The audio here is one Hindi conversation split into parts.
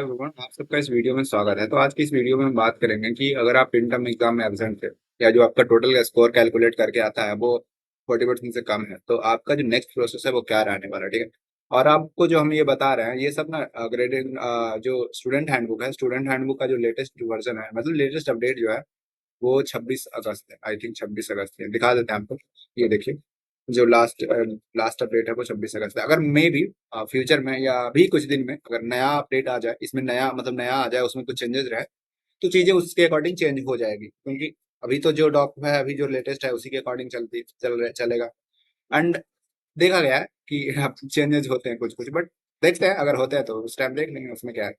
एवरीवन, आप सबका इस वीडियो में स्वागत है। तो आज की इस वीडियो में हम बात करेंगे कि अगर आप इंटर्म एग्जाम में एब्सेंट थे या जो आपका टोटल स्कोर कैलकुलेट करके आता है वो 40% से कम है, तो आपका जो नेक्स्ट प्रोसेस है वो क्या रहने वाला है। ठीक है। और आपको जो हम ये बता रहे हैं ये सब ना ग्रेडिंग जो स्टूडेंट हैंडबुक है, स्टूडेंट हैंडबुक का जो लेटेस्ट वर्जन है, मतलब लेटेस्ट अपडेट जो है वो 26 अगस्त है। आई थिंक 26 अगस्त है, दिखा देते हैं आपको। ये देखिए, जो लास्ट अपडेट है वो 26 अगस्त है। अगर मे भी फ्यूचर में या अभी कुछ दिन में अगर नया अपडेट आ जाए, इसमें नया मतलब नया आ जाए, उसमें कुछ चेंजेस रहे, तो चीजें उसके अकॉर्डिंग चेंज हो जाएगी। क्योंकि अभी तो जो डॉक है, अभी जो लेटेस्ट है उसी के अकॉर्डिंग चलेगा। एंड देखा गया है कि चेंजेस होते हैं कुछ कुछ, बट देखते हैं, अगर होते हैं तो उस टाइम देख लेंगे, उसमें क्या है।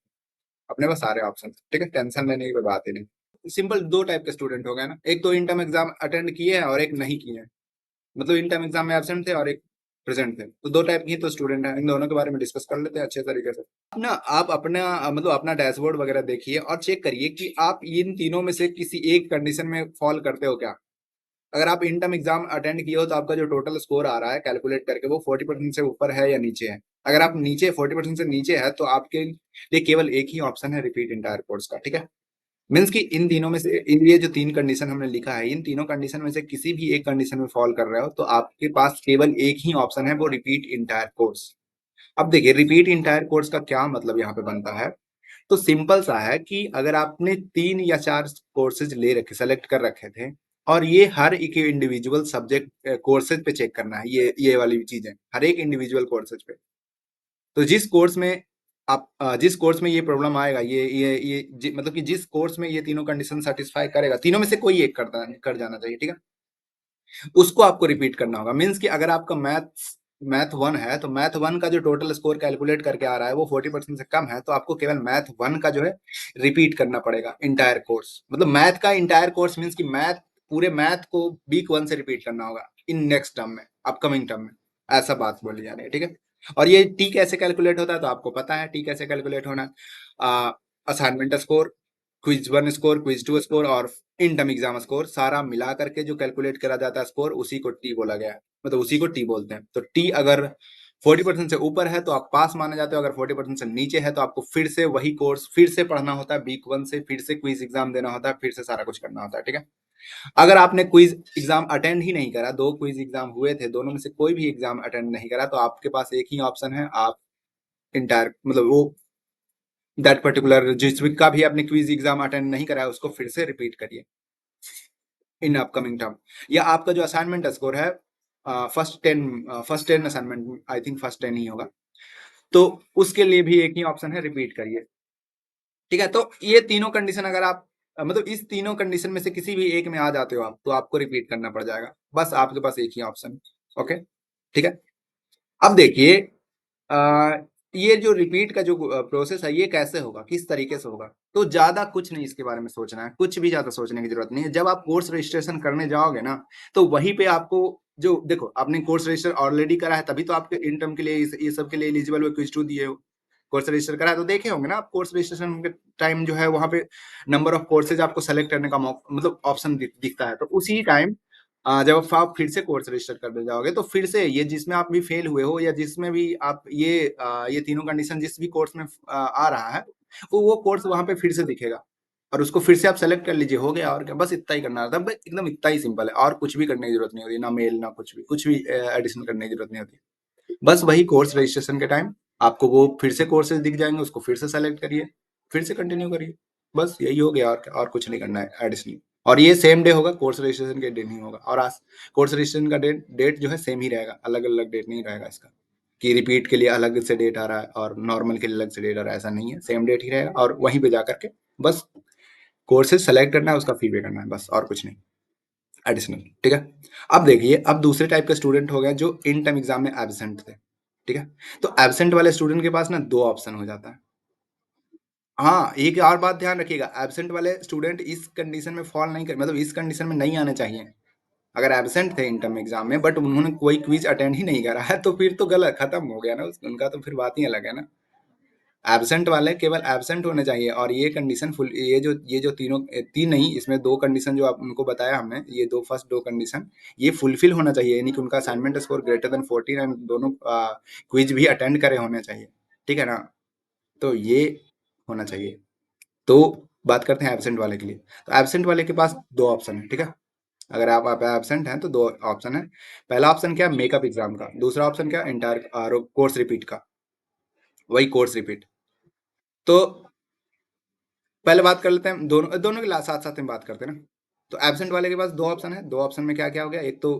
अपने पास सारे ऑप्शन, ठीक है, टेंशन लेने की कोई बात ही नहीं। सिंपल दो टाइप के स्टूडेंट हो गए ना, एक तो इंटर्म एग्जाम अटेंड किए हैं और एक नहीं किए हैं, मतलब इन टाइम एग्जाम में एब्सेंट थे और एक प्रेजेंट थे, तो दो टाइप की तो स्टूडेंट है। इन दोनों के बारे में डिस्कस कर लेते हैं अच्छे तरीके से। ना आप अपना मतलब अपना डैशबोर्ड वगैरह देखिए और चेक करिए कि आप इन तीनों में से किसी एक कंडीशन में फॉल करते हो क्या। अगर आप इन टर्म एग्जाम अटेंड किए हो तो आपका जो टोटल स्कोर आ रहा है कैलकुलेट करके वो 40% से ऊपर है या नीचे है। अगर आप नीचे 40% से नीचे है तो आपके लिए केवल एक ही ऑप्शन है, रिपीट इंटायर कोर्स का। ठीक है। मीन्स कि इन तीनों में से इन ये जो तीन कंडीशन हमने लिखा है, इन तीनों कंडीशन में से किसी भी एक कंडीशन में फॉल कर रहे हो तो आपके पास केवल एक ही ऑप्शन है, वो रिपीट इंटायर कोर्स। अब देखिए, रिपीट इंटायर कोर्स का क्या मतलब यहाँ पे बनता है। तो सिंपल सा है कि अगर आपने 3 या 4 कोर्सेज ले रखे, सेलेक्ट कर रखे थे, और ये हर एक इंडिविजुअल सब्जेक्ट कोर्सेज पे चेक करना है, ये वाली चीजें हर एक इंडिविजुअल कोर्सेज पे। तो जिस कोर्स में आप जिस कोर्स में ये प्रॉब्लम आएगा, मतलब कि जिस कोर्स में ये तीनों कंडीशन सेटिस्फाई करेगा, तीनों में से कोई एक कर जाना चाहिए। ठीक है। उसको आपको रिपीट करना होगा। मीन्स कि अगर आपका मैथ 1 है तो मैथ 1 का जो टोटल स्कोर कैलकुलेट करके आ रहा है वो 40% से कम है, तो आपको केवल मैथ 1 का जो है रिपीट करना पड़ेगा इंटायर कोर्स। मतलब मैथ का इंटायर कोर्स मीन्स कि पूरे मैथ को वीक 1 से रिपीट करना होगा इन नेक्स्ट टर्म में, अपकमिंग टर्म में। ऐसा बात बोली जा रही है। ठीक है। और ये टी कैसे कैलकुलेट होता है तो आपको पता है टी कैसे कैलकुलेट होना है। Assignment score, quiz 1 score, quiz 2 score और इन टर्म एग्जाम स्कोर, सारा मिला करके जो कैलकुलेट करा जाता है स्कोर, उसी को टी बोला गया है, मतलब उसी को टी बोलते हैं। तो टी अगर 40% से ऊपर है तो आप पास माने जाते हो, अगर 40% से नीचे है तो आपको फिर से वही कोर्स फिर से पढ़ना होता है वीक 1 से, फिर से क्विज एग्जाम देना होता है, फिर से सारा कुछ करना होता है। ठीक है। अगर आपने क्विज एग्जाम अटेंड ही नहीं करा, 2 क्विज एग्जाम हुए थे, दोनों में से कोई भी एग्जाम अटेंड नहीं करा, तो आपके पास एक ही ऑप्शन है, आप इंटायर मतलब वो दैट पर्टिकुलर जिस वीक का भी आपने क्विज एग्जाम अटेंड नहीं करा है उसको फिर से रिपीट करिए इन अपकमिंग टर्म। या आपका जो असाइनमेंट स्कोर है, first 10 assignment, I think first 10 ही होगा, तो उसके लिए भी एक ही ऑप्शन है, रिपीट करिए। ठीक है। तो ये तीनों कंडीशन अगर आप मतलब इस तीनों कंडीशन में से किसी भी एक में आ जाते हो आप, तो आपको रिपीट करना पड़ जाएगा। बस आपके पास एक ही ऑप्शन। ओके। ठीक है। अब देखिए, आ, ये जो रिपीट का जो प्रोसेस है ये कैसे होगा, किस तरीके से होगा। तो ज्यादा कुछ नहीं इसके बारे में सोचना है, कुछ भी ज्यादा सोचने की जरूरत नहीं है। जब आप कोर्स रजिस्ट्रेशन करने जाओगे ना, तो वहीं पे आपको जो देखो, आपने कोर्स रजिस्टर ऑलरेडी करा है तभी तो आपके इन टर्म के लिए ये सब के लिए एलिजिबल हो, क्विज 2 दिए हो। कोर्स रजिस्टर करा है तो देखे होंगे ना आप, कोर्स रजिस्ट्रेशन के टाइम जो है वहां पे नंबर ऑफ कोर्सेज आपको सेलेक्ट करने का मतलब ऑप्शन दिखता है। तो उसी टाइम जब आप फिर से कोर्स रजिस्टर करने जाओगे तो फिर से ये जिसमें आप भी फेल हुए हो या जिसमें भी आप ये तीनों कंडीशन जिस भी कोर्स में आ रहा है, वो कोर्स वहां पे फिर से दिखेगा और उसको फिर से आप सेलेक्ट कर लीजिए, हो गया। और क्या, बस इतना ही करना था, बस एकदम इतना ही सिंपल है, और कुछ भी करने की जरूरत नहीं होती, ना मेल ना कुछ भी एडिशन करने की जरूरत नहीं होती। बस वही कोर्स रजिस्ट्रेशन के टाइम आपको वो फिर से कोर्सेज दिख जाएंगे, उसको फिर से सेलेक्ट करिए, फिर से कंटिन्यू करिए। बस यही हो गया, और कुछ नहीं करना है एडिशनल। और ये सेम डे होगा, कोर्स रजिस्ट्रेशन के दिन ही होगा। और आज कोर्स रजिस्ट्रेशन का डेट जो है सेम ही रहेगा, अलग अलग डेट नहीं रहेगा इसका कि रिपीट के लिए अलग से डेट आ रहा है और नॉर्मल के लिए अलग से डेट आ रहा है, ऐसा नहीं है, सेम डेट ही रहेगा। और वहीं पे जा करके बस कोर्सेज सेलेक्ट करना है, उसका फी पे करना है, बस और कुछ नहीं एडिशनल। ठीक है। अब देखिए, अब दूसरे टाइप के स्टूडेंट हो गए जो इन टर्म एग्जाम में एबसेंट थे। ठीक है। तो एबसेंट वाले स्टूडेंट के पास ना दो ऑप्शन हो जाता है। हाँ, एक और बात ध्यान रखिएगा, एबसेंट वाले स्टूडेंट इस कंडीशन में फॉल नहीं कर, मतलब इस कंडीशन में नहीं आने चाहिए। अगर एबसेंट थे इन टर्म एग्जाम में बट उन्होंने कोई क्विज अटेंड ही नहीं करा है, तो फिर तो गलत, खत्म हो गया ना, उनका तो फिर बात ही अलग है ना। एब्सेंट वाले केवल एब्सेंट होने चाहिए, और ये कंडीशन फुल, ये जो तीनों, तीन नहीं, इसमें दो कंडीशन जो आप उनको बताया हमने, ये दो फर्स्ट दो कंडीशन ये फुलफिल होना चाहिए, यानी कि उनका assignment score greater than 14 and दोनों क्विज भी अटेंड करे होने चाहिए। ठीक है ना। तो ये होना चाहिए। तो बात करते हैं एब्सेंट वाले के लिए। तो एब्सेंट वाले के पास 2 ऑप्शन है, ठीक है? अगर आप एब्सेंट हैं तो 2 ऑप्शन है। पहला ऑप्शन क्या है? मेकअप एग्ज़ाम का। दूसरा ऑप्शन क्या है? एंटायर कोर्स रिपीट का। वही कोर्स रिपीट। तो पहले बात कर लेते हैं दोनों दोनों के साथ-साथ में बात करते हैं ना। तो एब्सेंट वाले के पास 2 ऑप्शन है। 2 ऑप्शन में क्या-क्या हो गया? एक तो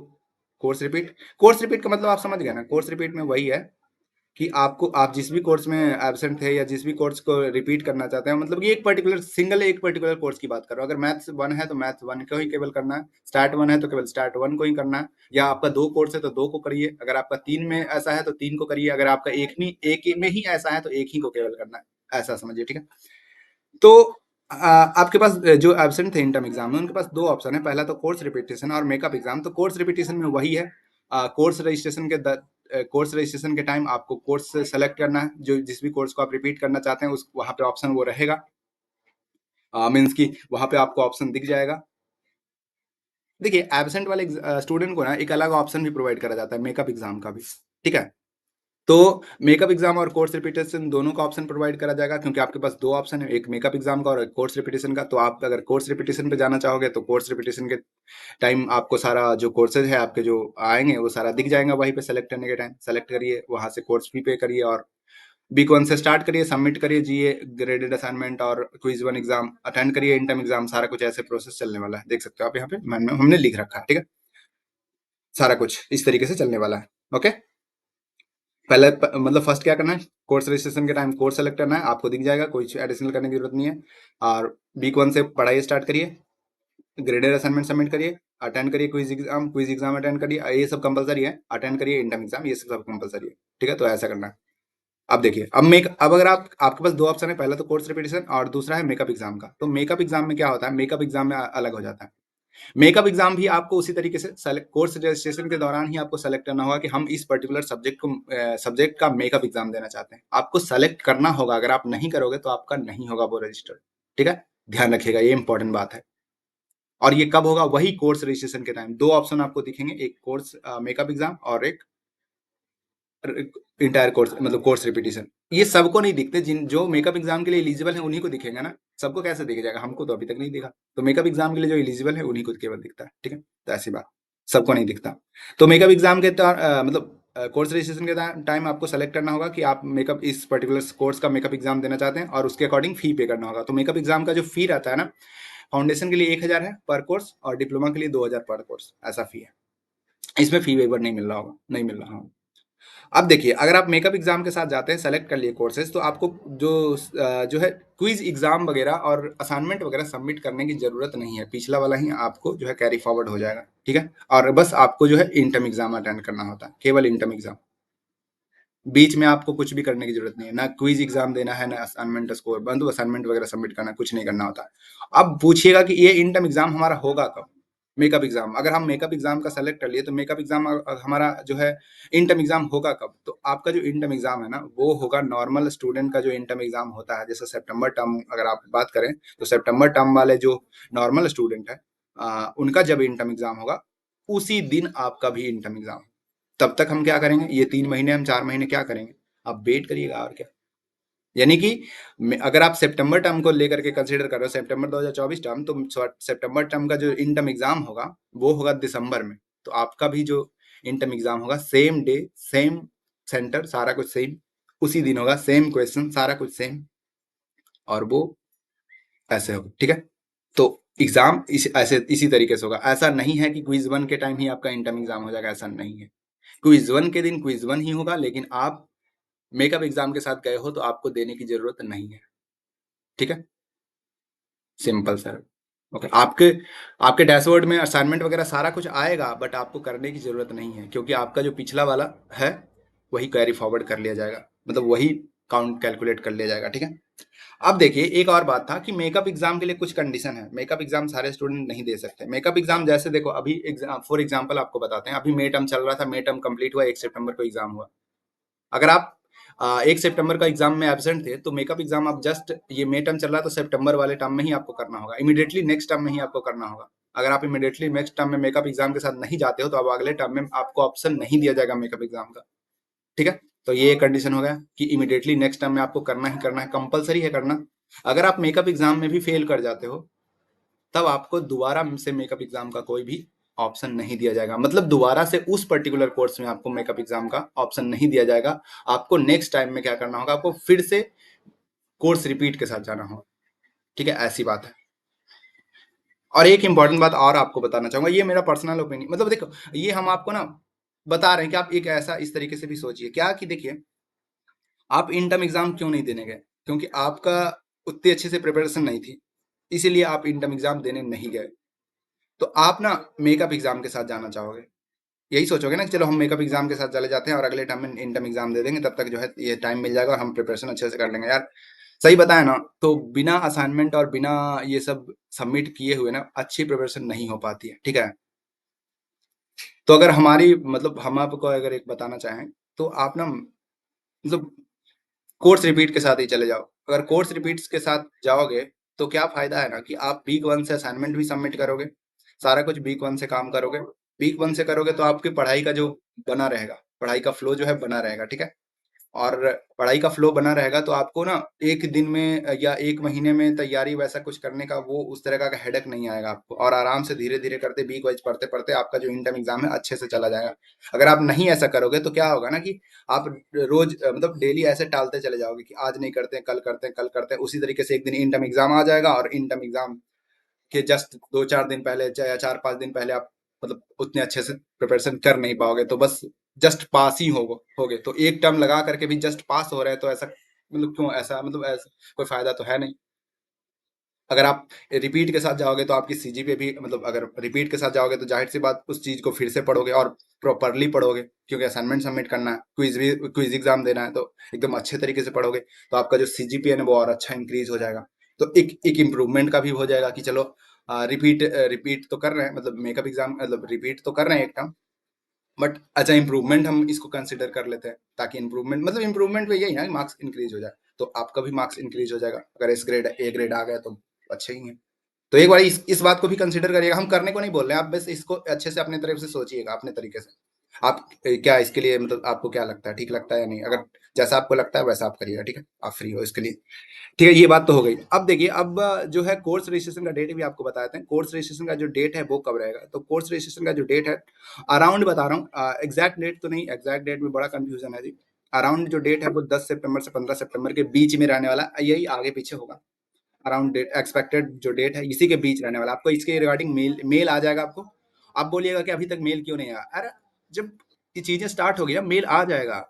कोर्स रिपीट। कोर्स रिपीट का मतलब आप समझ गए ना? कोर्स रिपीट में वही है कि आपको आप जिस भी कोर्स में एब्सेंट थे या जिस भी कोर्स को रिपीट करना चाहते हैं, मतलब कि एक पर्टिकुलर कोर्स की बात कर रहा हूँ। अगर मैथ्स 1 है तो मैथ्स 1 को ही केवल करना है, स्टार्ट 1 है तो केवल स्टार्ट 1 को ही करना है, या आपका 2 कोर्स है तो 2 को करिए, अगर आपका 3 में ऐसा है तो 3 को करिए, अगर आपका एक ही में ही ऐसा है तो एक ही को केवल करना है, ऐसा समझिए, ठीक है? तो आपके पास जो एब्सेंट थे इन टर्म एग्जाम में, उनके पास 2 ऑप्शन है। पहला तो कोर्स रिपीटेशन और मेकअप एग्जाम। तो कोर्स रिपीटेशन में वही है, कोर्स रजिस्ट्रेशन के टाइम आपको कोर्स सेलेक्ट करना है, जो जिस भी कोर्स को आप रिपीट करना चाहते हैं उस वहाँ पे ऑप्शन वो रहेगा। मीन्स कि वहाँ पे आपको ऑप्शन दिख जाएगा। देखिए, एब्सेंट वाले स्टूडेंट को ना एक अलग ऑप्शन भी प्रोवाइड करा जाता है मेकअप एग्जाम का भी, ठीक है? तो मेकअप एग्जाम और कोर्स रिपीटेशन दोनों का ऑप्शन प्रोवाइड करा जाएगा, क्योंकि आपके पास 2 ऑप्शन है, एक मेकअप एग्जाम का और एक कोर्स रिपीटेशन का। तो आप अगर कोर्स रिपीटेशन पे जाना चाहोगे तो कोर्स रिपीटेशन के टाइम आपको सारा जो कोर्सेज है आपके जो आएंगे वो सारा दिख जाएगा वहीं पे। सेलेक्ट करने के टाइम सेलेक्ट करिए, वहां से कोर्स फी पे करिए और वीक 1 से स्टार्ट करिए, सबमिट करिए जीए ग्रेडेड असाइनमेंट और क्विज 1 एग्जाम अटेंड करिए, इंटर्म एग्जाम, सारा कुछ ऐसे प्रोसेस चलने वाला है। देख सकते हो आप यहाँ पे हमने लिख रखा है, ठीक है? सारा कुछ इस तरीके से चलने वाला है। ओके, मतलब फर्स्ट क्या करना है? कोर्स रजिस्ट्रेशन के टाइम कोर्स सेलेक्ट करना है, आपको दिख जाएगा, कोई एडिशनल करने की जरूरत नहीं है। और वीक 1 से पढ़ाई स्टार्ट करिए, ग्रेडेड असाइनमेंट सबमिट करिए, अटेंड करिए क्विज एग्जाम अटेंड करिए, ये सब कंपलसरी है। अटेंड करिए इंटर्म एग्जाम, ये सब कंपलसरी है, ठीक है? तो ऐसा करना है। अब देखिए, अब अगर आपके पास 2 ऑप्शन है, पहला तो कोर्स रिपीटेशन और दूसरा है मेकअप एग्जाम का। तो मेकअप एग्जाम में क्या होता है? मेकअप एग्जाम में अलग हो जाता है। मेकअप एग्जाम भी आपको उसी तरीके से कोर्स रजिस्ट्रेशन के दौरान ही आपको सेलेक्ट करना होगा कि हम इस पर्टिकुलर सब्जेक्ट का मेकअप एग्जाम देना चाहते हैं। आपको सेलेक्ट करना होगा, अगर आप नहीं करोगे तो आपका नहीं होगा वो रजिस्टर्ड, ठीक है? ध्यान रखिएगा, ये इंपॉर्टेंट बात है। और ये कब होगा? वही कोर्स रजिस्ट्रेशन के टाइम। 2 ऑप्शन आपको दिखेंगे, एक कोर्स मेकअप एग्जाम और एक इंटायर कोर्स, मतलब कोर्स रिपीटिशन। ये सबको नहीं दिखते, जिन जो मेकअप एग्जाम के लिए एलिजिबल है उन्हीं को दिखेगा ना। सबको कैसे दिख जाएगा? हमको तो अभी तक नहीं दिखा। तो मेकअप एग्जाम के लिए जो एलिजिबल है उन्हीं को केवल दिखता है, ठीक है? तो ऐसी बात, सबको नहीं दिखता। तो मेकअप एग्जाम के मतलब कोर्स रजिस्ट्रेशन के टाइम आपको सेलेक्ट करना होगा कि आप मेकअप इस पर्टिकुलर कोर्स का मेकअप एग्जाम देना चाहते हैं और उसके अकॉर्डिंग फी पे करना होगा। तो मेकअप एग्जाम का जो फी रहता है ना, फाउंडेशन के लिए 1000 है पर कोर्स और डिप्लोमा के लिए 2000 पर कोर्स, ऐसा फी है। इसमें फी वेवर नहीं मिल रहा होगा, नहीं मिल रहा। हाँ। अब देखिए, अगर आप मेकअप एग्जाम के साथ जाते हैं, सेलेक्ट कर लिए कोर्सेज, तो आपको जो है क्विज एग्जाम वगैरह और असाइनमेंट वगैरह सबमिट करने की जरूरत नहीं है। पिछला वाला ही आपको जो है कैरी फॉरवर्ड हो जाएगा, ठीक है? और बस आपको जो है इंटर्म एग्जाम अटेंड करना होता है, केवल इंटर्म एग्जाम। बीच में आपको कुछ भी करने की जरूरत नहीं है, ना क्विज एग्जाम देना है, ना असाइनमेंट स्कोर बंद, असाइनमेंट वगैरह सबमिट करना, कुछ नहीं करना होता। अब पूछिएगा कि ये इंटर्म एग्जाम हमारा होगा कब? मेकअप एग्जाम, अगर हम मेकअप एग्जाम का सेलेक्ट कर लिए तो मेकअप एग्जाम हमारा जो है इंटर्म एग्जाम होगा कब? तो आपका जो इंटर्म एग्जाम है ना, वो होगा नॉर्मल स्टूडेंट का जो इंटर्म एग्जाम होता है, जैसे सितंबर टर्म अगर आप बात करें तो सितंबर टर्म वाले जो नॉर्मल स्टूडेंट है, उनका जब इंटर्म एग्जाम होगा उसी दिन आपका भी इंटर्म एग्जाम। तब तक हम क्या करेंगे? ये 3 महीने, हम 4 महीने क्या करेंगे? आप वेट करिएगा और क्या। यानी कि अगर आप सितंबर टर्म को लेकर के कंसीडर कर रहे हो, सितंबर 2024 टर्म, तो सितंबर टर्म का जो इन टर्म एग्जाम होगा वो होगा दिसंबर में। तो आपका भी जो इन टर्म एग्जाम होगा सेम डे, सेम सेंटर, सारा कुछ सेम, उसी दिन होगा, सेम क्वेश्चन, सारा कुछ सेम, और वो ऐसे होगा, ठीक है? तो एग्जाम ऐसे इसी तरीके से होगा। ऐसा नहीं है कि क्विज 1 के टाइम ही आपका इंटर्म एग्जाम हो जाएगा, ऐसा नहीं है। क्विज 1 के दिन क्विज 1 ही होगा, लेकिन आप मेकअप एग्जाम के साथ गए हो तो आपको देने की जरूरत नहीं है, ठीक है? Simple sir. ओके, आपके आपके डैशबोर्ड में असाइनमेंट वगैरह सारा कुछ आएगा, बट आपको करने की जरूरत नहीं है, क्योंकि आपका जो पिछला वाला है वही कैरी फॉरवर्ड कर लिया जाएगा, मतलब वही काउंट कैलकुलेट कर लिया जाएगा, ठीक है? अब देखिए, एक और बात था कि मेकअप एग्जाम के लिए कुछ कंडीशन है। मेकअप एग्जाम सारे स्टूडेंट नहीं दे सकते। मेकअप एग्जाम जैसे देखो, अभी फॉर एग्जाम्पल आपको बताते हैं, अभी मे टर्म चल रहा था, मे टर्म कंप्लीट हुआ, 1 सितंबर को एग्जाम हुआ। अगर आप 1 सितंबर का एग्जाम में एब्सेंट थे तो मेकअप एग्जाम आप जस्ट, ये मे टर्म चल रहा है तो सितंबर वाले टर्म में ही आपको करना होगा, इमीडिएटली नेक्स्ट टर्म में ही आपको करना होगा। अगर आप इमीडिएटली नेक्स्ट टर्म में मेकअप एग्जाम के साथ नहीं जाते हो तो अब अगले टर्म में आपको ऑप्शन नहीं दिया जाएगा मेकअप एग्जाम का, ठीक है? तो ये कंडीशन हो गया कि इमीडिएटली नेक्स्ट टर्म में आपको करना ही करना है, कंपलसरी है करना। अगर आप मेकअप एग्जाम में भी फेल कर जाते हो, तब आपको दोबारा से मेकअप एग्जाम का कोई भी ऑप्शन नहीं दिया जाएगा। मतलब दोबारा से उस पर्टिकुलर कोर्स में आपको मेकअप एग्जाम का ऑप्शन नहीं दिया जाएगा। आपको नेक्स्ट टाइम में क्या करना होगा, आपको फिर से कोर्स रिपीट के साथ जाना होगा। ठीक है, ऐसी बात है। और एक इंपॉर्टेंट बात और आपको बताना चाहूंगा, ये मेरा पर्सनल ओपिनियन, मतलब देखो, ये हम आपको ना बता रहे हैं कि आप एक ऐसा इस तरीके से भी सोचिए क्या कि देखिए, आप इन टर्म एग्जाम क्यों नहीं देने गए? क्योंकि आपका उतनी अच्छे से प्रिपरेशन नहीं थी, इसीलिए आप इन टर्म एग्जाम देने नहीं गए। तो आप ना मेकअप एग्जाम के साथ जाना चाहोगे, यही सोचोगे ना कि चलो हम मेकअप एग्जाम के साथ चले जाते हैं और अगले टाइम में इन टर्म एग्जाम दे देंगे, तब तक जो है ये टाइम मिल जाएगा और हम प्रिपरेशन अच्छे से कर लेंगे। यार सही बताया ना, तो बिना असाइनमेंट और बिना ये सब सबमिट किए हुए ना अच्छी प्रिपरेशन नहीं हो पाती है। ठीक है, तो अगर हमारी मतलब हम आपको अगर एक बताना चाहें, तो आप ना मतलब कोर्स रिपीट के साथ ही चले जाओ। अगर कोर्स रिपीट्स के साथ जाओगे, तो क्या फ़ायदा है ना कि आप वीक 1 से असाइनमेंट भी सबमिट करोगे, सारा कुछ वीक 1 से काम करोगे। वीक 1 से करोगे तो आपकी पढ़ाई का जो बना रहेगा, पढ़ाई का फ्लो जो है बना रहेगा, ठीक है? और पढ़ाई का फ्लो बना रहेगा तो आपको ना 1 दिन में या 1 महीने में तैयारी वैसा कुछ करने का वो उस तरह का हेडेक नहीं आएगा आपको, और आराम से धीरे-धीरे करते वीक वाइज़ पढ़ते-पढ़ते आपका जो इन टर्म एग्ज़ाम है अच्छे से चला जाएगा। अगर आप नहीं ऐसा करोगे तो क्या होगा ना कि आप रोज़ मतलब डेली ऐसे टालते चले जाओगे कि आज नहीं करते हैं, कल करते हैं, कल करते हैं। उसी तरीके से एक दिन इन टर्म एग्ज़ाम आ जाएगा और इन टर्म एग्ज़ाम कि जस्ट 2-4 दिन पहले या 4-5 दिन पहले आप मतलब उतने अच्छे से प्रिपरेशन कर नहीं पाओगे, तो बस जस्ट पास ही होगे। तो एक टर्म लगा करके भी जस्ट पास हो रहे हैं, तो ऐसा मतलब क्यों, ऐसा मतलब ऐसा कोई फायदा तो है नहीं। अगर आप रिपीट के साथ जाओगे तो आपकी सीजीपीए भी मतलब अगर रिपीट के साथ जाओगे तो जाहिर सी बात उस चीज को फिर से पढ़ोगे और प्रॉपरली पढ़ोगे, क्योंकि असाइनमेंट सबमिट करना है, क्विज एग्जाम देना है, तो एकदम अच्छे तरीके से पढ़ोगे तो आपका जो सीजीपीए है वो और अच्छा इंक्रीज हो जाएगा। तो एक इम्प्रूवमेंट का भी हो जाएगा कि चलो रिपीट तो कर रहे हैं, मतलब मेकअप एग्जाम मतलब रिपीट तो कर रहे हैं एक टर्म, बट अच्छा इम्प्रूवमेंट हम इसको कंसिडर कर लेते हैं, ताकि इम्प्रूवमेंट मतलब इम्प्रूवमेंट में यही है मार्क्स इंक्रीज हो जाए, तो आपका भी मार्क्स इंक्रीज हो जाएगा। अगर ए ग्रेड आ गया तो अच्छा ही है। तो एक बार इस बात को भी कंसिडर करिएगा, हम करने को नहीं बोल रहे हैं, आप बस इसको अच्छे से अपने तरफ से सोचिएगा अपने तरीके से। आप क्या इसके लिए मतलब आपको क्या लगता है, ठीक लगता है या नहीं? अगर जैसा आपको लगता है वैसा आप करिएगा, ठीक है? आप फ्री हो इसके लिए। ठीक है, ये बात तो हो गई। अब देखिए, अब जो है कोर्स रजिस्ट्रेशन का डेट भी आपको बता देते हैं। कोर्स रजिस्ट्रेशन का जो डेट है वो कब रहेगा, तो कोर्स रजिस्ट्रेशन का जो डेट है अराउंड बता रहा हूँ, एग्जैक्ट डेट तो नहीं, एग्जैक्ट डेट में बड़ा कंफ्यूजन है जी। अराउंड जो डेट है वो 10 सितंबर से 15 सितंबर के बीच में रहने वाला है, यही आगे पीछे होगा। अराउंड डेट एक्सपेक्टेड जो डेट है इसी के बीच रहने वाला है। आपको इसके रिगार्डिंग मेल मेल आ जाएगा आपको। आप बोलिएगा कि अभी तक मेल क्यों नहीं आया, अरे जब ये चीजें स्टार्ट हो गई ना मेल आ जाएगा।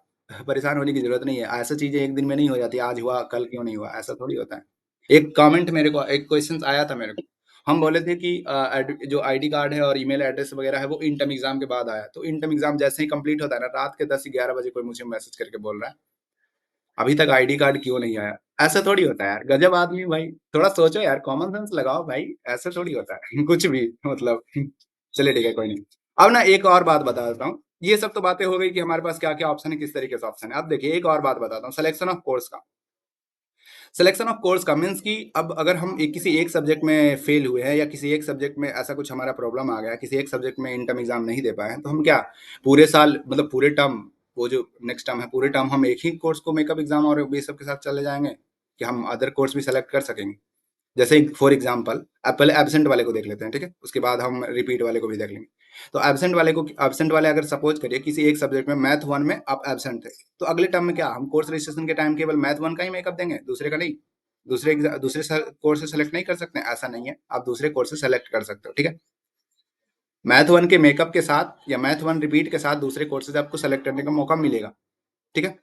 परेशान होने की जरूरत नहीं है, ऐसा चीजें एक दिन में नहीं हो जाती, आज हुआ कल क्यों नहीं हुआ, ऐसा थोड़ी होता है। एक कमेंट मेरे को, एक क्वेश्चन आया था मेरे को, हम बोले थे कि जो आईडी कार्ड है और ईमेल एड्रेस वगैरह है वो इंटर्म एग्जाम के बाद आया, तो इंटर्म एग्जाम जैसे ही कंप्लीट होता है ना, रात के 10-11 बजे कोई मुझे मैसेज करके बोल रहा है अभी तक आईडी कार्ड क्यों नहीं आया। ऐसा थोड़ी होता है यार, गजब आदमी भाई, थोड़ा सोचो यार, कॉमन सेंस लगाओ भाई, ऐसा थोड़ी होता है कुछ भी मतलब। चलिए ठीक है, कोई नहीं। अब ना एक और बात बता देता हूँ, ये सब तो बातें हो गई कि हमारे पास क्या क्या ऑप्शन है, किस तरीके से ऑप्शन है। अब देखिए एक और बात बताता हूँ, सिलेक्शन ऑफ कोर्स का। सिलेक्शन ऑफ कोर्स का मीन्स कि अब अगर हम किसी एक सब्जेक्ट में फेल हुए हैं या किसी एक सब्जेक्ट में ऐसा कुछ हमारा प्रॉब्लम आ गया, किसी एक सब्जेक्ट में इन टर्म एग्जाम नहीं दे पाए हैं, तो हम क्या पूरे साल मतलब पूरे टर्म, वो जो नेक्स्ट टर्म है पूरे टर्म हम एक ही कोर्स को मेकअप एग्जाम और ये सब के साथ चले जाएंगे, कि हम अदर कोर्स भी सेलेक्ट कर सकेंगे? जैसे फॉर एग्जाम्पल आप पहले एब्सेंट वाले को देख लेते हैं, ठीक है, उसके बाद हम रिपीट वाले को भी देख लेंगे। तो एब्सेंट वाले अगर सपोज करिए किसी एक सब्जेक्ट में मैथ वन में आप एब्सेंट थे, तो अगले टर्म में क्या हम कोर्स रजिस्ट्रेशन के टाइम केवल मैथ वन का ही मेकअप देंगे, दूसरे का नहीं? दूसरे कोर्स से सेलेक्ट नहीं कर सकते हैं? ऐसा नहीं है, आप दूसरे कोर्स से सेलेक्ट कर सकते हो, ठीक है। मैथ वन के मेकअप के साथ या मैथ वन रिपीट के साथ दूसरे कोर्सेज आपको सेलेक्ट करने का मौका मिलेगा, ठीक है।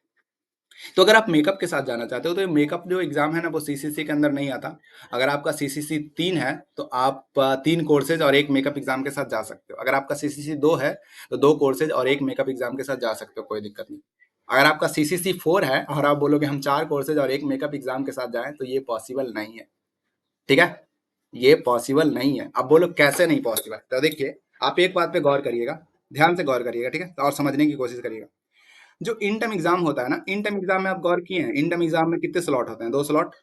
तो अगर आप मेकअप के साथ जाना चाहते हो तो ये मेकअप जो एग्जाम है ना वो सीसीसी के अंदर नहीं आता। अगर आपका सीसीसी 3 है तो आप 3 कोर्सेज और एक मेकअप एग्जाम के साथ जा सकते हो। अगर आपका सीसीसी 2 है तो 2 कोर्सेज और एक मेकअप एग्जाम के साथ जा सकते हो, कोई दिक्कत नहीं। अगर आपका सीसीसी 4 है और आप बोलोगे हम 4 कोर्सेज और एक मेकअप एग्जाम के साथ जाएं, तो ये पॉसिबल नहीं है, ठीक है। ये पॉसिबल नहीं है। अब बोलो कैसे नहीं पॉसिबल, तो देखिए आप एक बात पे गौर करिएगा, ध्यान से गौर करिएगा, ठीक है, और समझने की कोशिश करिएगा। जो इन टर्म एग्जाम होता है ना, इन टर्म एग्जाम में आप गौर किए हैं, इन टर्म एग्जाम में कितने स्लॉट होते हैं? 2 स्लॉट,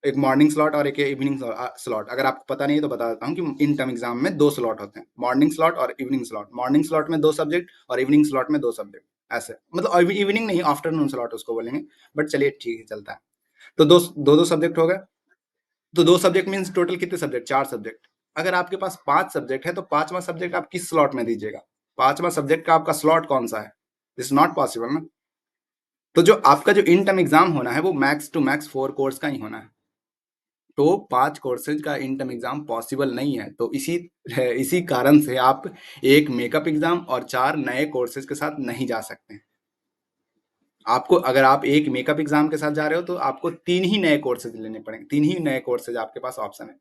एक मॉर्निंग स्लॉट और एक इवनिंग स्लॉट। अगर आपको पता नहीं है तो बता देता हूँ कि इन टर्म एग्जाम में 2 स्लॉट होते हैं, मॉर्निंग स्लॉट और इवनिंग स्लॉट। मॉर्निंग स्लॉट में 2 सब्जेक्ट और इवनिंग स्लॉट में 2 सब्जेक्ट, ऐसे मतलब इवनिंग नहीं आफ्टरनून स्लॉट उसको बोलेंगे, बट चलिए ठीक है चलता है। तो दो दो दो सब्जेक्ट हो गए। तो 2 सब्जेक्ट मीन्स टोटल कितने सब्जेक्ट? 4 सब्जेक्ट। अगर आपके पास 5 सब्जेक्ट है तो 5वां सब्जेक्ट आप किस स्लॉट में दीजिएगा? 5वां सब्जेक्ट का आपका स्लॉट कौन-सा है? इट्स नॉट पॉसिबल ना। तो जो आपका जो इन टर्म एग्ज़ाम होना है वो मैक्स टू मैक्स 4 कोर्स का ही होना है। तो 5 कोर्सेज़ का इन टर्म एग्ज़ाम पॉसिबल नहीं है। तो इसी कारण से आप एक मेकअप एग्ज़ाम और 4 नए कोर्सेज़ के साथ नहीं जा सकते हैं। आपको अगर आप एक मेकअप एग्ज़ाम के साथ जा रहे हो तो आपको 3 ही नए कोर्सेज़ लेने पड़ेंगे। 3 ही नए कोर्सेज़ आपके पास ऑप्शन है।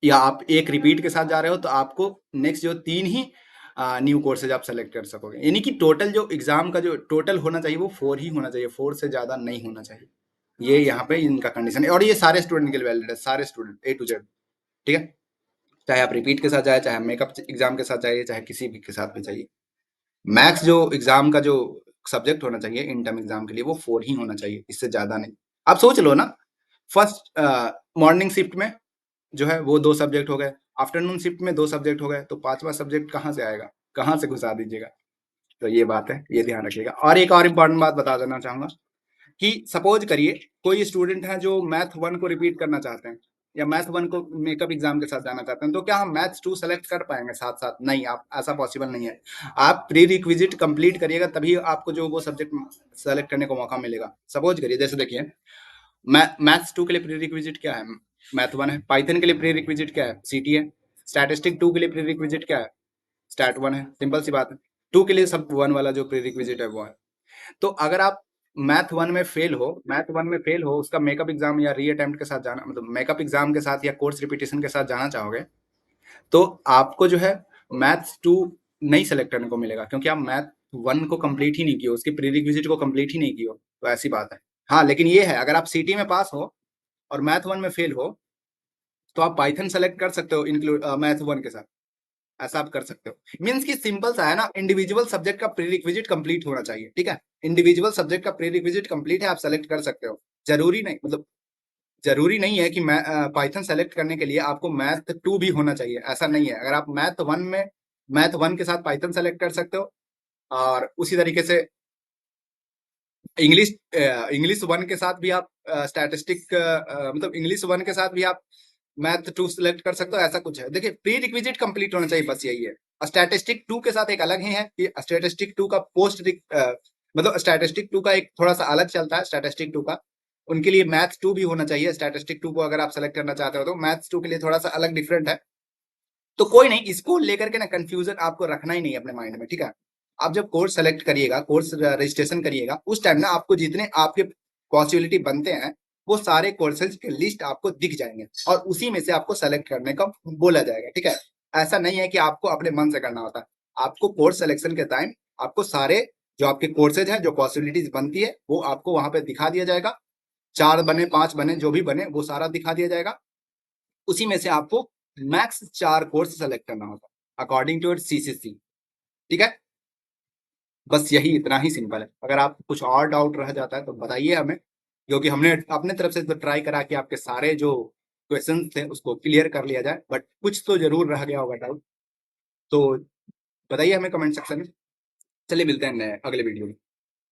या आप एक रिपीट के साथ जा रहे हो तो आपको नेक्स्ट जो 3 ही न्यू कोर्सेज आप सेलेक्ट कर सकोगे। यानी कि टोटल जो एग्जाम का जो टोटल होना चाहिए वो 4 ही होना चाहिए, 4 से ज़्यादा नहीं होना चाहिए। ये यहाँ पे इनका कंडीशन है और ये सारे स्टूडेंट के लिए वैलिड है, सारे स्टूडेंट ए टू जेड। ठीक है? चाहे आप रिपीट के साथ जाए, चाहे मेकअप एग्जाम के साथ जाइए, चाहे किसी भी के साथ भी जाइए। मैथ्स जो एग्जाम का जो सब्जेक्ट होना चाहिए इन टर्म एग्जाम के लिए वो 4 ही होना चाहिए, इससे ज़्यादा नहीं। आप सोच लो ना, फर्स्ट मॉर्निंग शिफ्ट में जो है वो 2 सब्जेक्ट हो गए, आफ्टरनून शिफ्ट में 2 सब्जेक्ट हो गए, तो 5वां सब्जेक्ट कहाँ से आएगा? कहाँ से घुसा दीजिएगा? तो ये बात है, ये ध्यान रखिएगा। और एक और इम्पोर्टेंट बात बता देना चाहूँगा कि सपोज़ करिए कोई स्टूडेंट है जो मैथ 1 को रिपीट करना चाहते हैं या मैथ 1 को मेकअप एग्ज़ाम के साथ जाना चाहते हैं, तो क्या हम मैथ्स 2 सेलेक्ट कर पाएँगे साथ-साथ? नहीं, आप ऐसा पॉसिबल नहीं है। आप प्री रिक्विज़िट कंप्लीट करिएगा तभी आपको जो वो सब्जेक्ट सेलेक्ट करने का मौका मिलेगा। सपोज़ करिए जैसे देखिए मैथ्स 2 के लिए प्री रिक्विजिट क्या है? मैथ 1 है। पाइथन के लिए प्री रिक्विजिट क्या है? सीटी है। स्टैटिस्टिक 2 के लिए प्री रिक्विजिट क्या है? स्टैट 1 है। सिंपल सी बात है। 2 के लिए सब 1 वाला जो प्री रिक्विजिट है वो है। तो अगर आप मैथ 1 में फेल हो, उसका मेकअप एग्जाम या री अटेम्प्ट के साथ जाना, मतलब मेकअप एग्जाम के साथ या कोर्स रिपीटेशन के साथ जाना चाहोगे, तो आपको जो है मैथ्स 2 नहीं सेलेक्ट करने को मिलेगा क्योंकि आप मैथ 1 को कंप्लीट ही नहीं किए हो, उसके प्री रिक्विजिट को कंप्लीट ही नहीं किए हो। तो ऐसी बात है। हाँ, लेकिन ये है अगर आप सीटी में पास हो और मैथ 1 में फेल हो तो आप पाइथन सेलेक्ट कर सकते हो इंक्लूड मैथ 1 के साथ। ऐसा आप कर सकते हो। मीन्स कि सिंपल सा है ना, इंडिविजुअल सब्जेक्ट का प्री रिक्विजिट कंप्लीट होना चाहिए। ठीक है? इंडिविजुअल सब्जेक्ट का प्री रिक्विजिट कंप्लीट है, आप सेलेक्ट कर सकते हो। जरूरी नहीं, मतलब जरूरी नहीं है कि पाइथन सेलेक्ट करने के लिए आपको मैथ 2 भी होना चाहिए, ऐसा नहीं है। अगर आप मैथ 1 के साथ पाइथन सेलेक्ट कर सकते हो और उसी तरीके से इंग्लिश इंग्लिश 1 के साथ भी आप स्टैटिस्टिक मतलब इंग्लिश 1 के साथ भी आप मैथ 2 सिलेक्ट कर सकते हो, ऐसा कुछ है। देखिए प्री रिक्विजिट कंप्लीट होना चाहिए, बस यही है। स्टैटिस्टिक 2 के साथ एक अलग ही है कि स्टैटिस्टिक 2 का मतलब स्टैटिस्टिक 2 का एक थोड़ा सा अलग चलता है। स्टैटिस्टिक 2 का उनके लिए मैथ 2 भी होना चाहिए। स्टैटिस्टिक 2 को अगर आप सेलेक्ट करना चाहते हो तो मैथ्स 2 के लिए थोड़ा सा अलग डिफरेंट है। तो कोई नहीं, इसको लेकर के ना कंफ्यूजन आपको रखना ही नहीं अपने माइंड में। ठीक है? आप जब कोर्स सेलेक्ट करिएगा, कोर्स रजिस्ट्रेशन करिएगा, उस टाइम ना आपको जितने आपके पॉसिबिलिटी बनते हैं वो सारे कोर्सेज के लिस्ट आपको दिख जाएंगे और उसी में से आपको सेलेक्ट करने का बोला जाएगा। ठीक है? ऐसा नहीं है कि आपको अपने मन से करना होता है। आपको कोर्स सिलेक्शन के टाइम आपको सारे जो आपके कोर्सेज है, जो पॉसिबिलिटीज बनती है, वो आपको वहां पे दिखा दिया जाएगा। 4 बने, 5 बने, जो भी बने वो सारा दिखा दिया जाएगा। उसी में से आपको मैक्स 4 कोर्स सेलेक्ट करना होगा अकॉर्डिंग टू योर सीसीसी। ठीक है? बस यही, इतना ही सिंपल है। अगर आप कुछ और डाउट रह जाता है तो बताइए हमें, क्योंकि हमने अपने तरफ से तो ट्राई करा कि आपके सारे जो क्वेश्चन थे उसको क्लियर कर लिया जाए, बट कुछ तो जरूर रह गया होगा डाउट। तो बताइए हमें कमेंट सेक्शन में। चलिए मिलते हैं अगले वीडियो में।